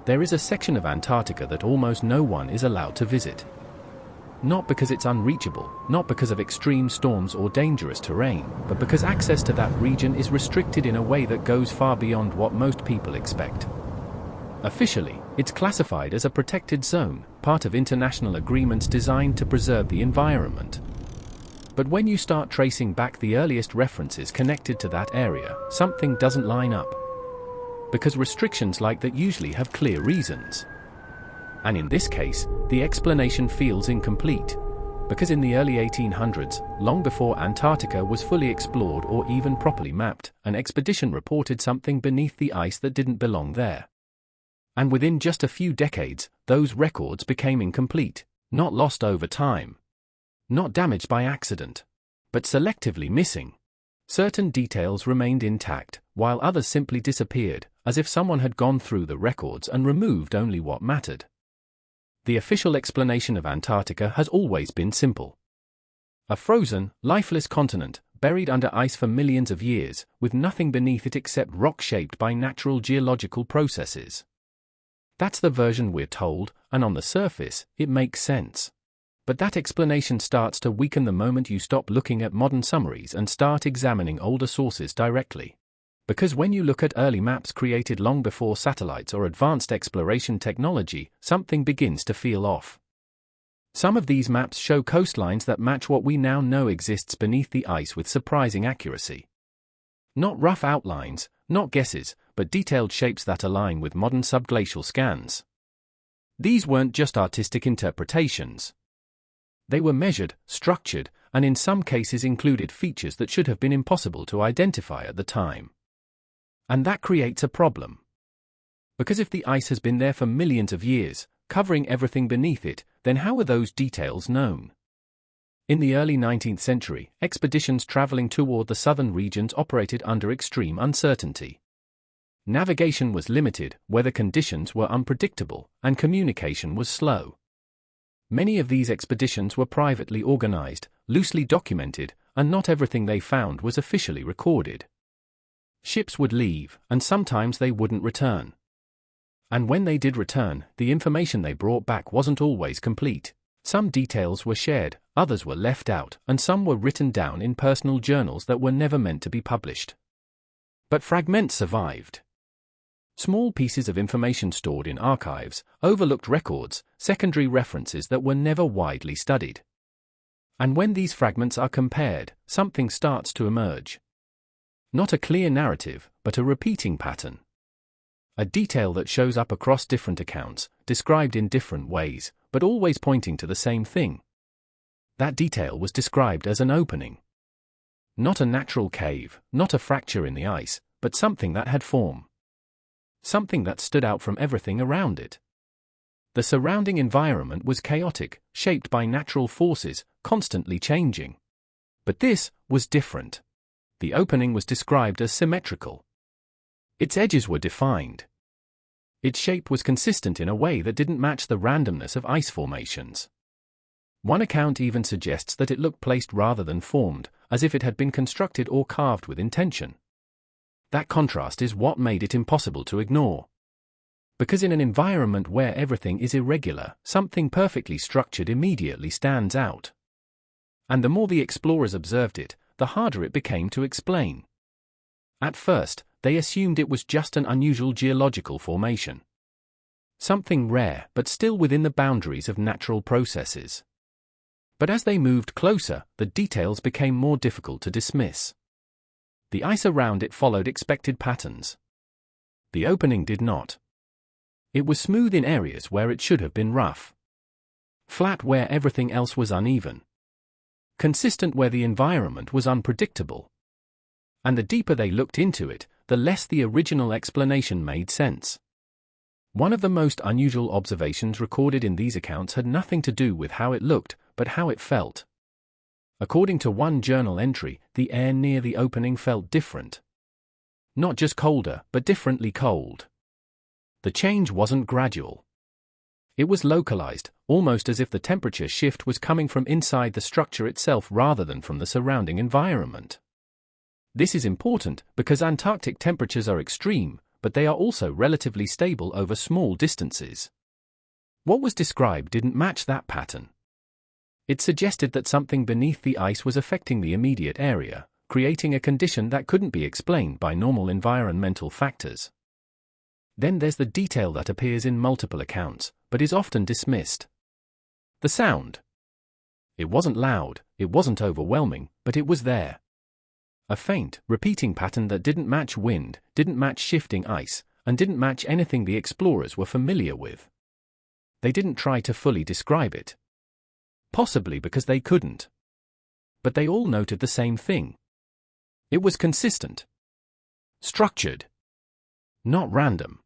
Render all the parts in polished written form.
There is a section of Antarctica that almost no one is allowed to visit. Not because it's unreachable, not because of extreme storms or dangerous terrain, but because access to that region is restricted in a way that goes far beyond what most people expect. Officially, it's classified as a protected zone, part of international agreements designed to preserve the environment. But when you start tracing back the earliest references connected to that area, something doesn't line up. Because restrictions like that usually have clear reasons. And in this case, the explanation feels incomplete. Because in the early 1800s, long before Antarctica was fully explored or even properly mapped, an expedition reported something beneath the ice that didn't belong there. And within just a few decades, those records became incomplete, not lost over time, not damaged by accident, but selectively missing. Certain details remained intact, while others simply disappeared, as if someone had gone through the records and removed only what mattered. The official explanation of Antarctica has always been simple. A frozen, lifeless continent, buried under ice for millions of years, with nothing beneath it except rock shaped by natural geological processes. That's the version we're told, and on the surface, it makes sense. But that explanation starts to weaken the moment you stop looking at modern summaries and start examining older sources directly. Because when you look at early maps created long before satellites or advanced exploration technology, something begins to feel off. Some of these maps show coastlines that match what we now know exists beneath the ice with surprising accuracy. Not rough outlines, not guesses, but detailed shapes that align with modern subglacial scans. These weren't just artistic interpretations. They were measured, structured, and in some cases included features that should have been impossible to identify at the time. And that creates a problem. Because if the ice has been there for millions of years, covering everything beneath it, then how are those details known? In the early 19th century, expeditions traveling toward the southern regions operated under extreme uncertainty. Navigation was limited, weather conditions were unpredictable, and communication was slow. Many of these expeditions were privately organized, loosely documented, and not everything they found was officially recorded. Ships would leave, and sometimes they wouldn't return. And when they did return, the information they brought back wasn't always complete. Some details were shared, others were left out, and some were written down in personal journals that were never meant to be published. But fragments survived. Small pieces of information stored in archives, overlooked records, secondary references that were never widely studied. And when these fragments are compared, something starts to emerge. Not a clear narrative, but a repeating pattern. A detail that shows up across different accounts, described in different ways, but always pointing to the same thing. That detail was described as an opening. Not a natural cave, not a fracture in the ice, but something that had form. Something that stood out from everything around it. The surrounding environment was chaotic, shaped by natural forces, constantly changing. But this was different. The opening was described as symmetrical. Its edges were defined. Its shape was consistent in a way that didn't match the randomness of ice formations. One account even suggests that it looked placed rather than formed, as if it had been constructed or carved with intention. That contrast is what made it impossible to ignore. Because in an environment where everything is irregular, something perfectly structured immediately stands out. And the more the explorers observed it, the harder it became to explain. At first, they assumed it was just an unusual geological formation. Something rare, but still within the boundaries of natural processes. But as they moved closer, the details became more difficult to dismiss. The ice around it followed expected patterns. The opening did not. It was smooth in areas where it should have been rough. Flat where everything else was uneven. Consistent where the environment was unpredictable. And the deeper they looked into it, the less the original explanation made sense. One of the most unusual observations recorded in these accounts had nothing to do with how it looked, but how it felt. According to one journal entry, the air near the opening felt different. Not just colder, but differently cold. The change wasn't gradual. It was localized, almost as if the temperature shift was coming from inside the structure itself rather than from the surrounding environment. This is important because Antarctic temperatures are extreme, but they are also relatively stable over small distances. What was described didn't match that pattern. It suggested that something beneath the ice was affecting the immediate area, creating a condition that couldn't be explained by normal environmental factors. Then there's the detail that appears in multiple accounts, but is often dismissed. The sound. It wasn't loud, it wasn't overwhelming, but it was there. A faint, repeating pattern that didn't match wind, didn't match shifting ice, and didn't match anything the explorers were familiar with. They didn't try to fully describe it. Possibly because they couldn't. But they all noted the same thing. It was consistent. Structured. Not random.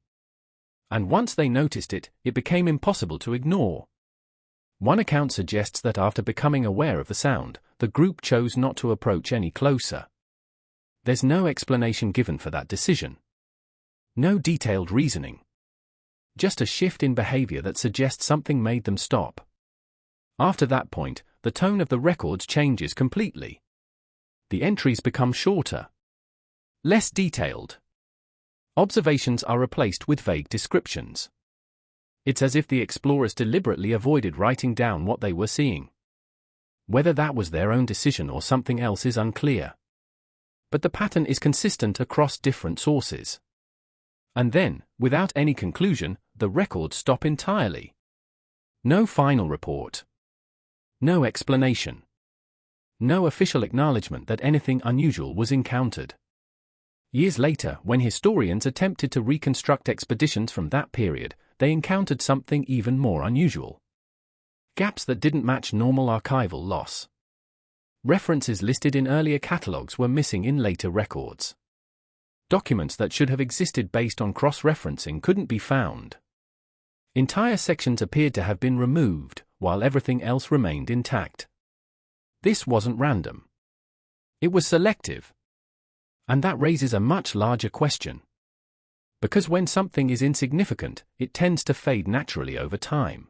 And once they noticed it, it became impossible to ignore. One account suggests that after becoming aware of the sound, the group chose not to approach any closer. There's no explanation given for that decision. No detailed reasoning. Just a shift in behavior that suggests something made them stop. After that point, the tone of the records changes completely. The entries become shorter. Less detailed. Observations are replaced with vague descriptions. It's as if the explorers deliberately avoided writing down what they were seeing. Whether that was their own decision or something else is unclear. But the pattern is consistent across different sources. And then, without any conclusion, the records stop entirely. No final report. No explanation. No official acknowledgement that anything unusual was encountered. Years later, when historians attempted to reconstruct expeditions from that period, they encountered something even more unusual. Gaps that didn't match normal archival loss. References listed in earlier catalogues were missing in later records. Documents that should have existed based on cross-referencing couldn't be found. Entire sections appeared to have been removed, while everything else remained intact. This wasn't random. It was selective. And that raises a much larger question. Because when something is insignificant, it tends to fade naturally over time.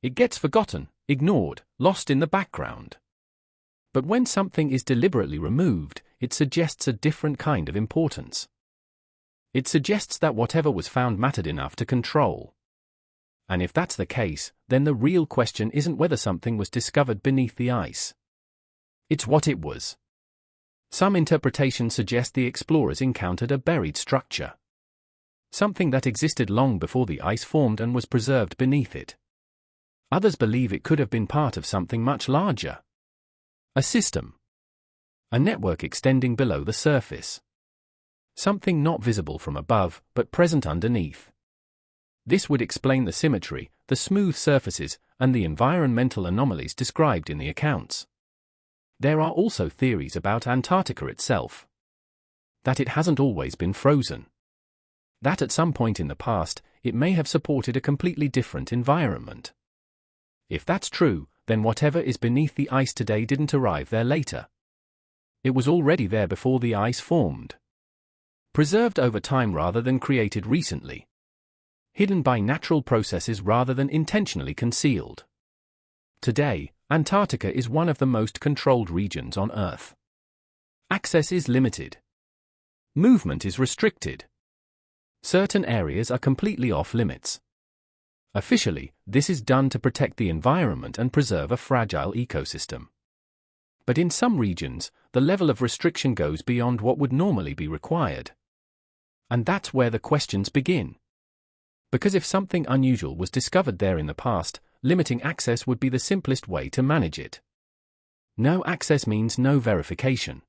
It gets forgotten, ignored, lost in the background. But when something is deliberately removed, it suggests a different kind of importance. It suggests that whatever was found mattered enough to control. And if that's the case, then the real question isn't whether something was discovered beneath the ice. It's what it was. Some interpretations suggest the explorers encountered a buried structure. Something that existed long before the ice formed and was preserved beneath it. Others believe it could have been part of something much larger. A system. A network extending below the surface. Something not visible from above, but present underneath. This would explain the symmetry, the smooth surfaces, and the environmental anomalies described in the accounts. There are also theories about Antarctica itself. That it hasn't always been frozen. That at some point in the past, it may have supported a completely different environment. If that's true, then whatever is beneath the ice today didn't arrive there later. It was already there before the ice formed. Preserved over time rather than created recently. Hidden by natural processes rather than intentionally concealed. Today, Antarctica is one of the most controlled regions on Earth. Access is limited. Movement is restricted. Certain areas are completely off limits. Officially, this is done to protect the environment and preserve a fragile ecosystem. But in some regions, the level of restriction goes beyond what would normally be required. And that's where the questions begin. Because if something unusual was discovered there in the past, limiting access would be the simplest way to manage it. No access means no verification.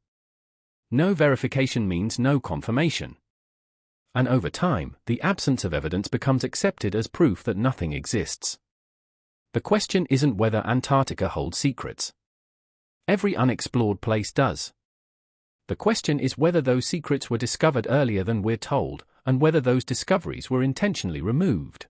No verification means no confirmation. And over time, the absence of evidence becomes accepted as proof that nothing exists. The question isn't whether Antarctica holds secrets. Every unexplored place does. The question is whether those secrets were discovered earlier than we're told, and whether those discoveries were intentionally removed.